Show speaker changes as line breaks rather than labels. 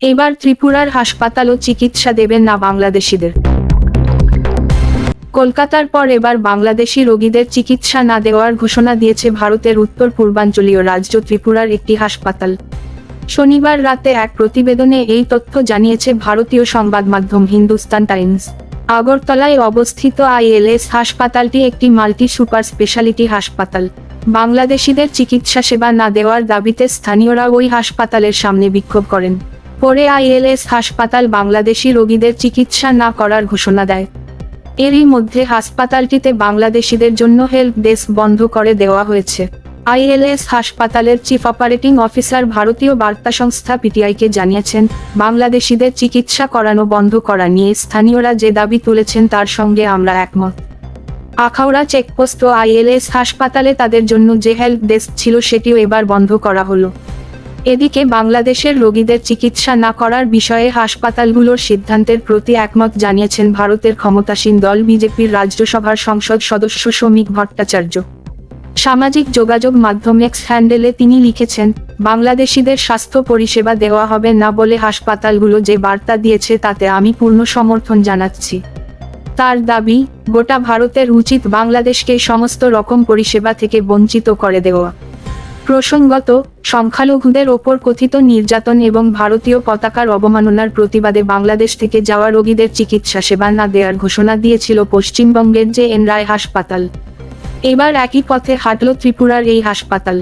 এবার ত্রিপুরার হাসপাতালও চিকিৎসা দেবেন না বাংলাদেশিদের। কলকাতার পর এবার বাংলাদেশি রোগীদের চিকিৎসা না দেওয়ার ঘোষণা দিয়েছে ভারতের উত্তর পূর্বাঞ্চলীয় রাজ্য ত্রিপুরার একটি হাসপাতাল। শনিবার রাতে এক প্রতিবেদনে এই তথ্য জানিয়েছে ভারতীয় সংবাদ মাধ্যম হিন্দুস্তান টাইমস। আগরতলায় অবস্থিত আইএলএস হাসপাতালটি একটি মাল্টি সুপার স্পেশালিটি হাসপাতাল। বাংলাদেশিদের চিকিৎসা সেবা না দেওয়ার দাবিতে স্থানীয়রা ওই হাসপাতালের সামনে বিক্ষোভ করেন। পরে আইএলএস হাসপাতাল বাংলাদেশি রোগীদের চিকিৎসা না করার ঘোষণা দেয়। এরই মধ্যে হাসপাতালটিতে বাংলাদেশিদের জন্য হেল্প ডেস্ক বন্ধ করে দেওয়া হয়েছে। আইএলএস হাসপাতালের চিফ অপারেটিং অফিসার ভারতীয় বার্তা সংস্থা পিটিআইকে জানিয়েছেন, বাংলাদেশিদের চিকিৎসা করানো বন্ধ করা নিয়ে স্থানীয়রা যে দাবি তুলেছেন তার সঙ্গে আমরা একমত। আখাউড়া চেকপোস্ট ও আইএলএস হাসপাতালে তাদের জন্য যে হেল্প ডেস্ক ছিল সেটিও এবার বন্ধ করা হলো। এদিকে বাংলাদেশের রোগীদের চিকিৎসা না করার বিষয়ে হাসপাতালগুলোর সিদ্ধান্তের প্রতি একমত জানিয়েছেন ভারতের ক্ষমতাসীন দল বিজেপির রাজ্যসভার সংসদ সদস্য শ্রমিক ভট্টাচার্য। সামাজিক যোগাযোগ মাধ্যম এক্স হ্যান্ডেলে তিনি লিখেছেন, বাংলাদেশিদের স্বাস্থ্য পরিষেবা দেওয়া হবে না বলে হাসপাতালগুলো যে বার্তা দিয়েছে তাতে আমি পূর্ণ সমর্থন জানাচ্ছি। তার দাবি, গোটা ভারতের উচিত বাংলাদেশকে সমস্ত রকম পরিষেবা থেকে বঞ্চিত করে দেওয়া। প্রসঙ্গত, সংখ্যালঘুদের ওপর কথিত নির্যাতন এবং ভারতীয় পতাকার অবমাননার প্রতিবাদে বাংলাদেশ থেকে যাওয়া রোগীদের চিকিৎসা সেবা না দেওয়ার ঘোষণা দিয়েছিল পশ্চিমবঙ্গের জে এন রায় হাসপাতাল। এবার একই পথে হাঁটল ত্রিপুরার এই হাসপাতাল।